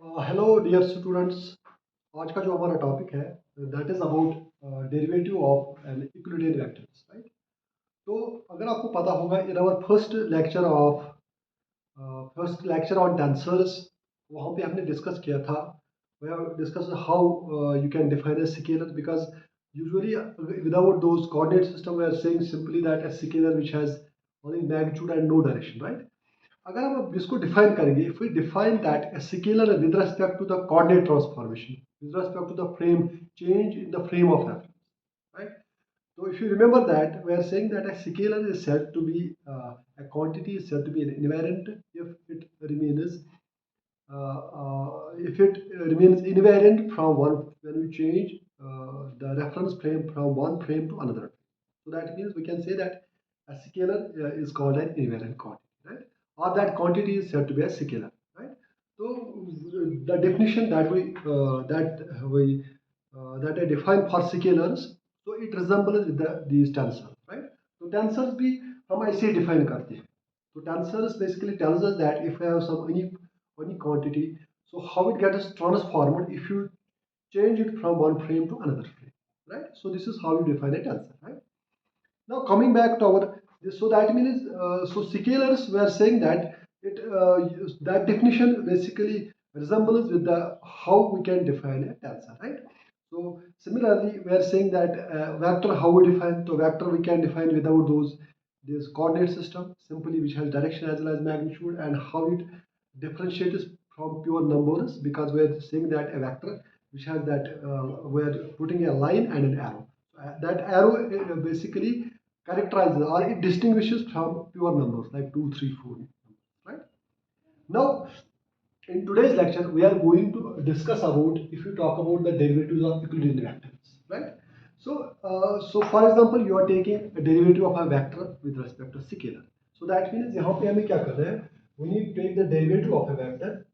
Hello dear students. आज का जो हमारा टॉपिक है that is about derivative of an Euclidean vectors, right. तो अगर आपको पता होगा in our first lecture on tensors, वहाँ पे हमने डिस्कस किया था, we have discuss how you can define a scalar because usually without those coordinate system we are saying simply that a scalar which has only magnitude and no direction, right। अगर हम अब इसको define करेंगे, if we define that a scalar with respect to the coordinate transformation, with respect to the frame, change in the frame of reference, right। So if you remember that we are saying that a scalar is said to be a quantity is said to be invariant if it remains invariant from one when we change the reference frame from one frame to another. So that means we can say that a scalar is called an invariant quantity, right? Or that quantity is said to be a scalar, right? So the definition that I define for scalars, so it resembles with these tensors, right? So tensors भी हम ऐसे define करते हैं. So tensors basically tells us that if I have some any quantity, so how it gets transformed if you change it from one frame to another frame, right? So this is how you define a tensor, right? Now coming back to our this, so that means so scalars we are saying that that definition basically resembles with the how we can define a tensor, right? So similarly we are saying that vector, how we define, so vector we can define without those this coordinate system simply which has direction as well as magnitude, and how it differentiates from pure numbers, because we are saying that a vector which has that we are putting a line and an arrow. That arrow basically characterizes or it distinguishes from pure numbers like 2, 3, 4, right? Now in today's lecture we are going to discuss about, if you talk about the derivatives of Euclidean vectors, right? So for example you are taking a derivative of a vector with respect to scalar. So that means यहाँ पे हमें क्या करना है, we need to take the derivative of a vector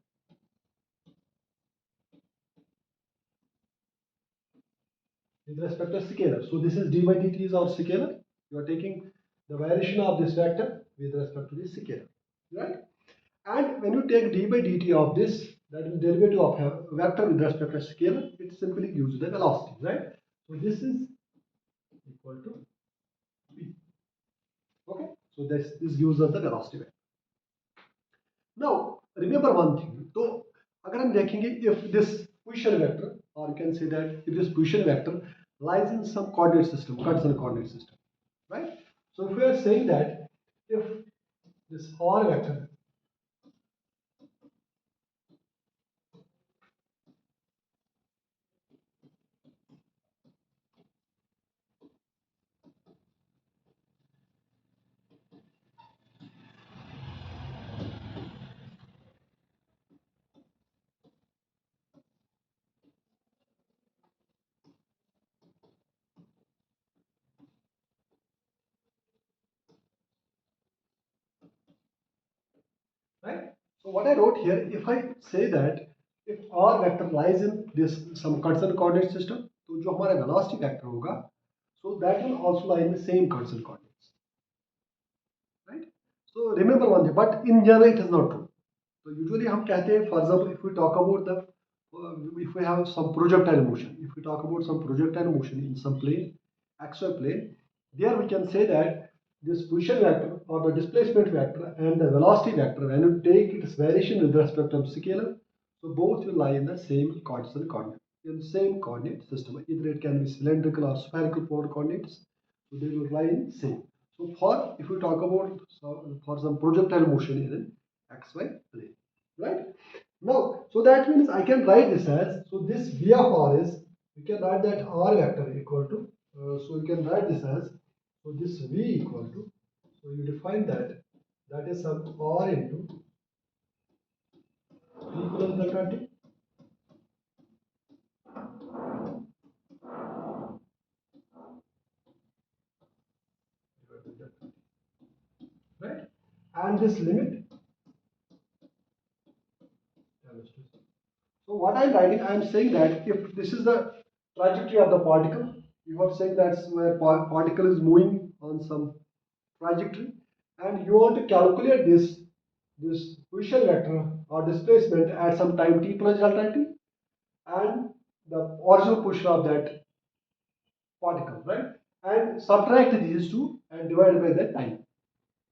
with respect to scalar. So this is d by dt is our scalar. You are taking the variation of this vector with respect to the scalar, right? And when you take d by dt of this, that is derivative of a vector with respect to scalar, it simply gives you the velocity, right? So this is equal to v. Okay, so this gives us the velocity vector. Now remember one thing. So अगर हम देखेंगे, if this position vector, or you can say that if this position vector lies in some coordinate system, Cartesian coordinate system, right? So if we are saying that if this r vector, right? So what I wrote here, if I say that if r vector lies in this some Cartesian coordinate system, तो जो हमारा velocity vector होगा, so that will also lie in the same Cartesian coordinates, right? So remember one thing, but in general it is not true. So usually हम कहते हैं, for example, if we talk about the if we have some projectile motion, if we talk about some projectile motion in some plane, xy plane, there we can say that this position vector or the displacement vector and the velocity vector, when you take its variation with respect to scalar, so both will lie in the same Cartesian coordinate, in the same coordinate system. Either it can be cylindrical or spherical polar coordinates, so they will lie in same. So for if we talk about for some projectile motion in an xy plane, right? Now, so that means I can write this as, so this V of r is, we can write that r vector equal to, so you can write this as, so this V equal to, so you define that, that is some r into V equal to 20, right? And this limit. So what I'm writing, I'm saying that if this is the trajectory of the particle, you are saying that's where particle is moving on some trajectory, and you want to calculate this this position vector or displacement at some time t plus delta t and the original position of that particle, right? And subtract these two and divide by the time.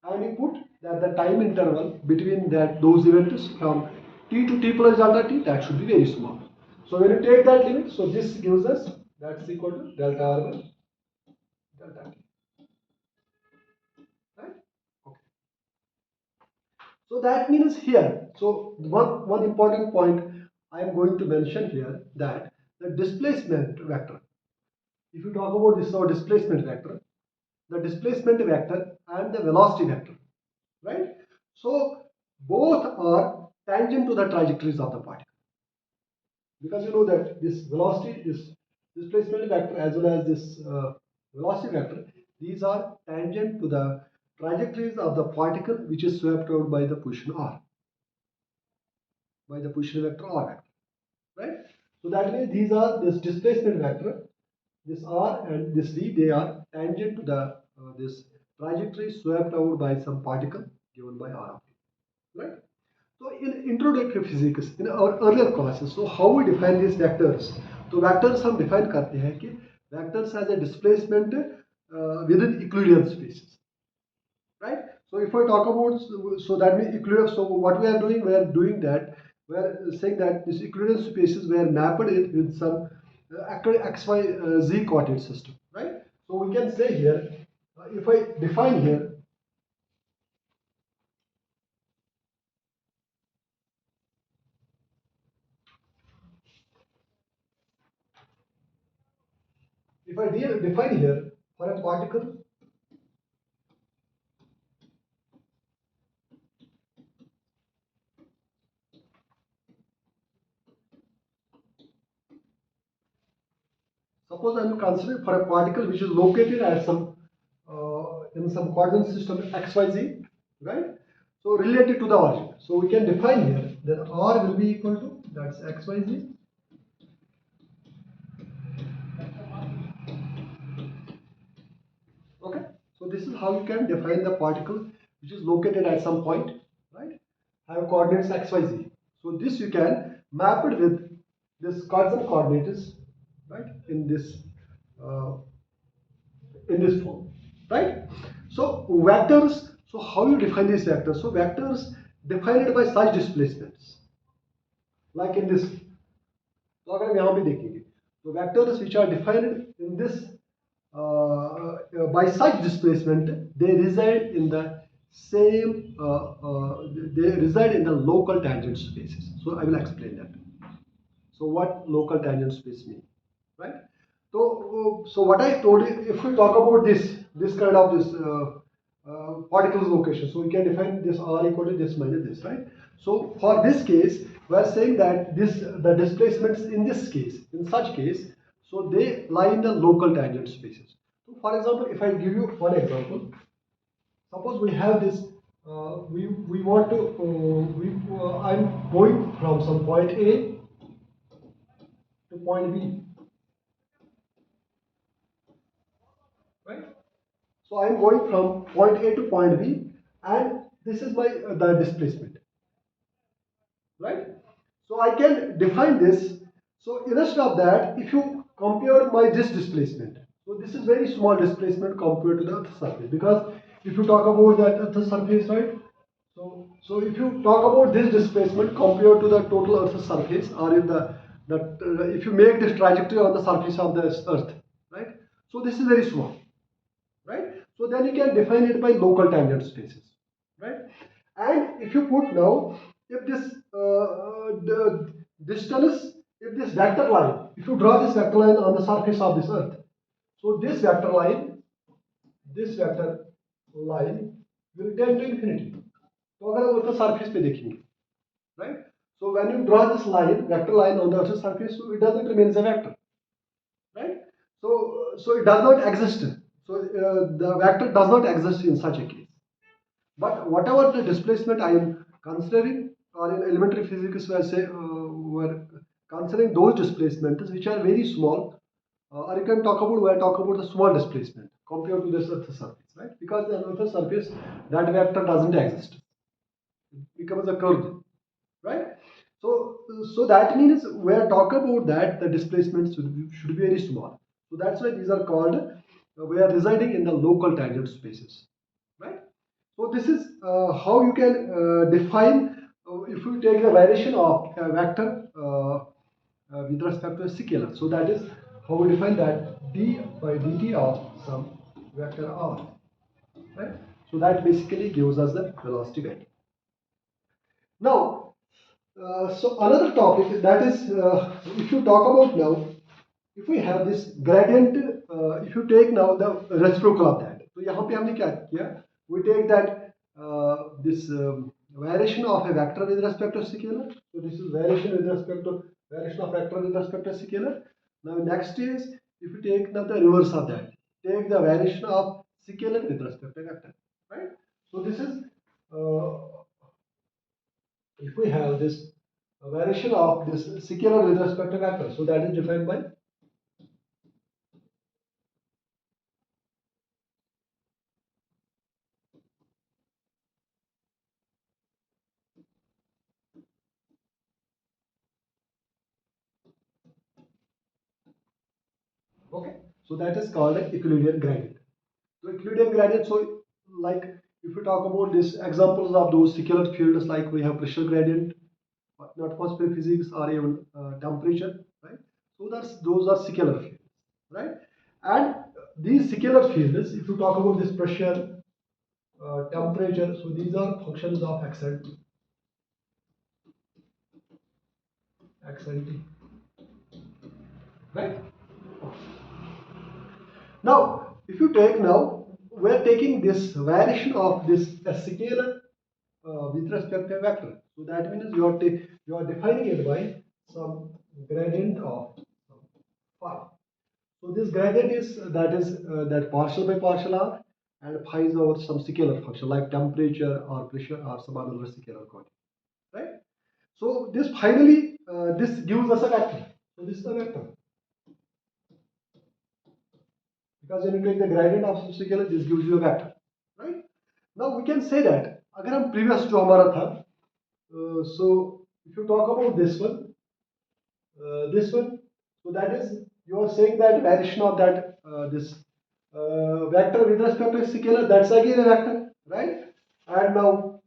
And you put that the time interval between that those events from t to t plus delta t, that should be very small. So when you take that limit, so this gives us that's equal to delta r by delta t, right? Okay. So that means here, so one important point I am going to mention here, that the displacement vector, if you talk about this or displacement vector, the displacement vector and the velocity vector, right? So both are tangent to the trajectories of the particle, because you know that this velocity, this displacement vector as well as this velocity vector, these are tangent to the trajectories of the particle which is swept out by the position r, by the position vector r vector, right? So that means these are this displacement vector, this r and this v, they are tangent to the this trajectory swept out by some particle given by r of t, right? So in introductory physics, in our earlier classes, so how we define these vectors? तो vectors हम define करते हैं कि vectors as a displacement within Euclidean spaces, right? So if I talk about, so that means Euclidean, so what we are doing that, we are saying that this Euclidean spaces were mapped it with some actually x, y, z coordinate system, right? So we can say here, if I define here, if I define here for a particle. Suppose I am considering for a particle which is located at some in some coordinate system xyz, right? So related to the origin. So we can define here that r will be equal to, that's xyz. Okay. So this is how you can define the particle which is located at some point, right? Have coordinates xyz. So this you can map it with this Cartesian coordinates, right? Uh, in this form, right? So vectors, so how you define these vectors? So vectors defined by such displacements, like in this. तो अगर हम यहाँ पे देखेंगे, तो vectors which are defined in this by such displacement, they reside in the same, they reside in the local tangent spaces. So I will explain that. So what local tangent space mean, right? So what I told you, if we talk about this kind of this particles location, so we can define this r equal to this minus this, right? So for this case, we are saying that this the displacements in this case, in such case, so they lie in the local tangent spaces. So for example, if I give you one example, suppose we have this. We want to I'm going from some point A to point B, right? So I am going from point A to point B, and this is my the displacement, right? So I can define this. So instead of that, if you compare my this displacement, so this is very small displacement compared to the Earth surface, because if you talk about that Earth surface, right? So if you talk about this displacement compared to the total Earth surface, or in the if you make this trajectory on the surface of the Earth, right? So this is very small, right? So then you can define it by local tangent spaces, right? And if you put now, if this the distance, if this vector line, if you draw this vector line on the surface of this Earth, so this vector line will tend to infinity. तो अगर हम Earth surface पे देखेंगे, right? So when you draw this line, vector line on the Earth's surface, so it doesn't remain as a vector, right? So it does not exist. So the vector does not exist in such a case. But whatever the displacement I am considering, or in elementary physics, we're considering those displacements which are very small, or you can talk about, we are talking about the small displacement compared to this Earth surface, right? Because the Earth surface, that vector doesn't exist. it becomes a curve, right? So that means we are talking about that the displacement should be very small. So that's why these are called we are residing in the local tangent spaces, right? So this is how you can define if you take the variation of a vector with respect to a scalar. So that is how we define that d by dt of some vector r, right? So that basically gives us the velocity value. Now, so another topic that is, if you talk about now, if we have this gradient, if you take now the reciprocal of that, तो यहाँ पे हमने क्या किया? We take that this variation of a vector with respect to scalar. So this is variation with respect to variation of vector with respect to scalar. Now next is if you take now the reverse of that, take the variation of scalar with respect to vector, right? So this is if we have this variation of this scalar with respect to vector, so that is defined by okay. So that is called an Euclidean gradient. So Euclidean gradient. So like if we talk about this examples of those scalar fields, like we have pressure gradient, not atmospheric physics, or even temperature, right? So that's those are scalar fields, right? And these scalar fields, if you talk about this pressure, temperature, so these are functions of x and t, x and t, right? Now, if you take now, we are taking this variation of this a scalar with respect to a vector. So that means you are defining it by some gradient of phi. So this gradient is that partial by partial r, and phi is over some scalar function like temperature or pressure or some other scalar quantity, right? So this finally this gives us a vector. So this is a vector because when you take the gradient of some scalar, this gives you a vector, right? Now we can say that अगर हम previous जो हमारा था, so if you talk about this one, so that is you are saying that variation of that this vector with respect to a scalar, that's again a vector, right? And now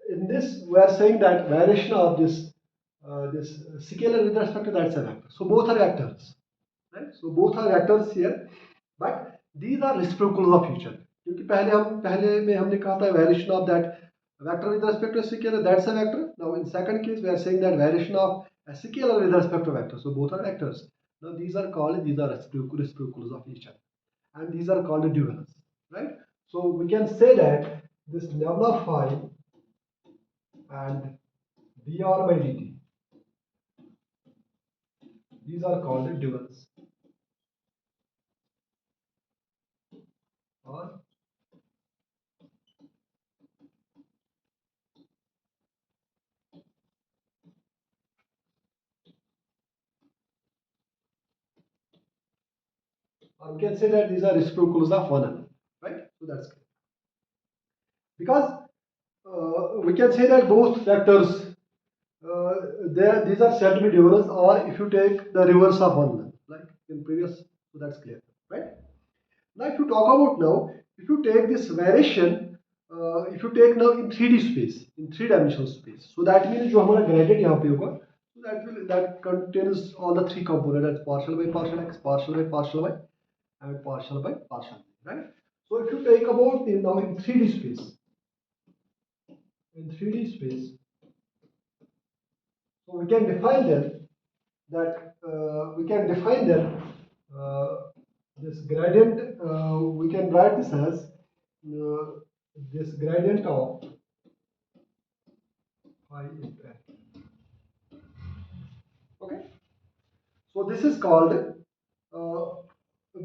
in this we are saying that variation of this scalar with respect to that's a vector. So both are vectors, right? So both are vectors here, but these are reciprocals of each other. क्योंकि पहले में हमने कहा था variation of that vector with respect to a scalar, that's a vector. Now in second case we are saying that variation of a scalar with respect to vector. So both are vectors. Now these are reciprocals of each other, and these are called duals, right? So we can say that this lambda phi and dr by dt, these are called duals, or we can say that these are reciprocals of one another, right? So that's good. Because we can say that both vectors these are said to be duals, or if you take the reverse of one another, like in previous, so that's clear, right? Now if you talk about now, if you take this variation, if you take now in 3D space, in three dimensional space, so that means जो हमारा gradient यहाँ पे होगा, so that contains all the three components, that's partial by partial x, partial by partial y, and partial by partial z, right? So if you take about now in 3D space, in 3D space, so we can define them that we can define them this gradient we can write this as this gradient of phi into n. Okay, so this is called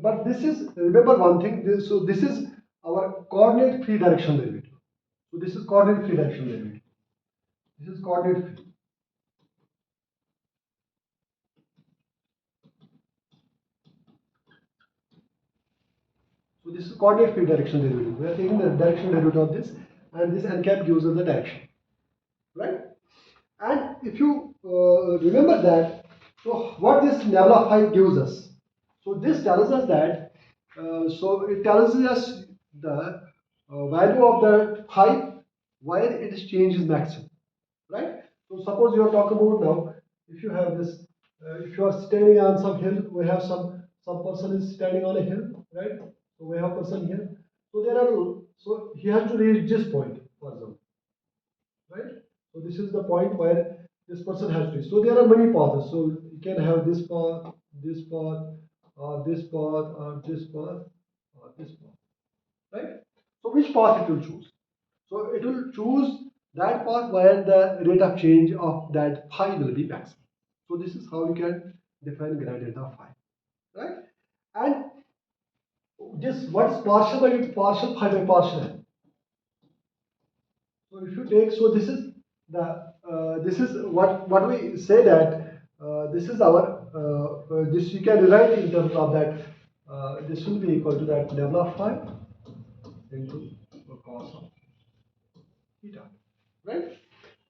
but this is, remember one thing, so this is our coordinate free direction derivative. So this is coordinate free direction derivative, this is coordinate free. So this is coordinate free direction derivative. We are taking the direction derivative of this. and this n cap gives us the direction, right? And if you remember that, so what this nebula phi gives us? So this tells us that, so it tells us the value of the phi where its change is maximum, right? So suppose you are talking about now, if you have this, if you are standing on some hill, we have some person is standing on a hill, right? So we have person here. So there are, so he has to reach this point, for example, right? So this is the point where this person has to. So there are many paths. So you can have this path, or this path, or this path, or this path, right? So which path it will choose? So it will choose that path where the rate of change of that phi will be maximum. So this is how you can define gradient of phi, right? And this what's partial by partial phi by partial. So if you take, so this is the this is what we say that this is our this you can rewrite in terms of that this will be equal to that nebula phi into cos of theta, right?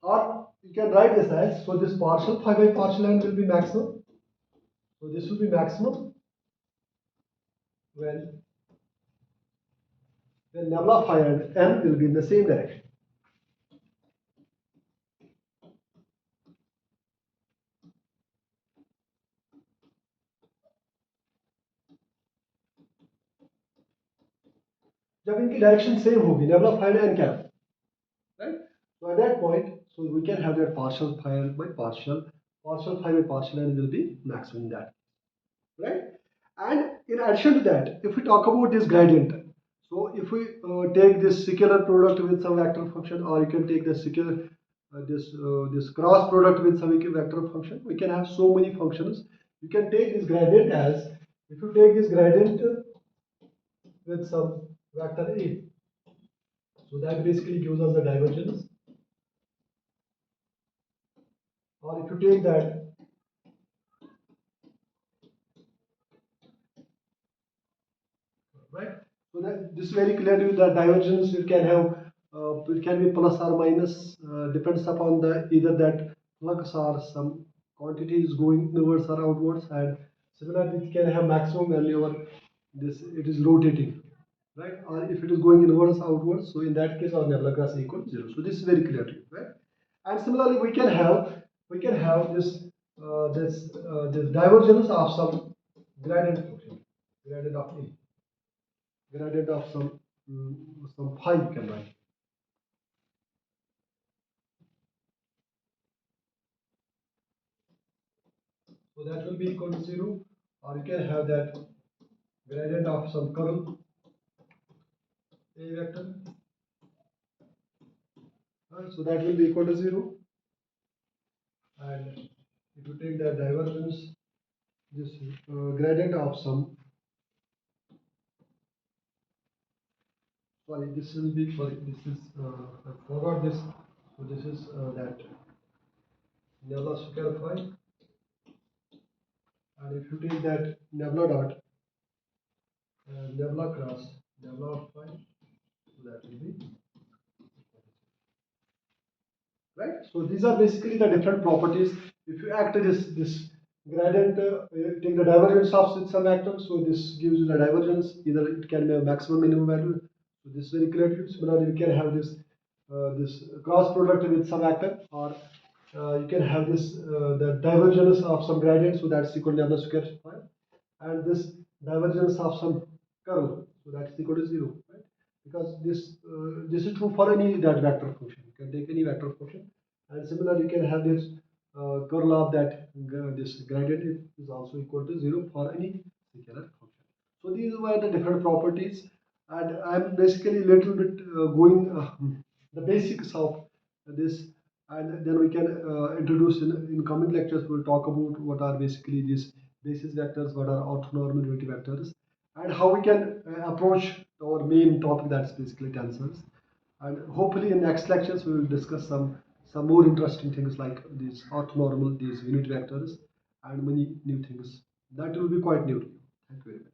Or you can write this as, so this partial phi by partial n will be maximum. So this will be maximum when nebula phi and n will be in the same direction. जब इनकी direction same होगी nebula phi and n cap, right? So at that point, so we can have that partial phi by partial, partial phi by partial n will be maximum in that, right? And in addition to that, if we talk about this gradient, so if we take this scalar product with some vector function, or you can take the scalar this cross product with some vector function, we can have so many functions. You can take this gradient as, if you take this gradient with some vector a, so that basically gives us the divergence. Or if you take that, right? So that this is very clear to you that divergence you can have, it can be plus or minus, depends upon the either that flux or some quantity is going inwards or outwards, and similarly it can have maximum value over this, it is rotating, right? Or if it is going inwards outwards, so in that case our nebula class is equal to 0. So this is very clear to you, right? And similarly we can have this divergence of some gradient function, gradient of a, gradient of some phi you can write. So that will be equal to 0, or you can have that gradient of some curl a vector. So that will be equal to 0, and if you take the divergence, this gradient of some, sorry, this will be, sorry, this is I forgot this. So this is that nebula square phi, and if you take that nebula dot nebula cross nebula of phi, so that will be right. So these are basically the different properties. If you act this gradient, take the divergence of some vector, so this gives you the divergence. Either it can be a maximum minimum value. So this is very clear to you. Similarly, we can have this cross product with some vector, or you can have this the divergence of some gradient, so that's equal to nebula square phi, and this divergence of some curl, so that's equal to 0, right? Because this is true for any that vector function. You can take any vector function, and similarly you can have this curl of that this gradient is also equal to 0 for any scalar function. So these were the different properties, and I'm basically little bit going the basics of this, and then we can introduce in coming lectures. We'll talk about what are basically these basis vectors, what are orthonormal unity vectors, and how we can approach our main topic, that's basically tensors. And hopefully in next lectures we will discuss some more interesting things like these orthonormal, these unit vectors, and many new things that will be quite new to you. Thank you very much.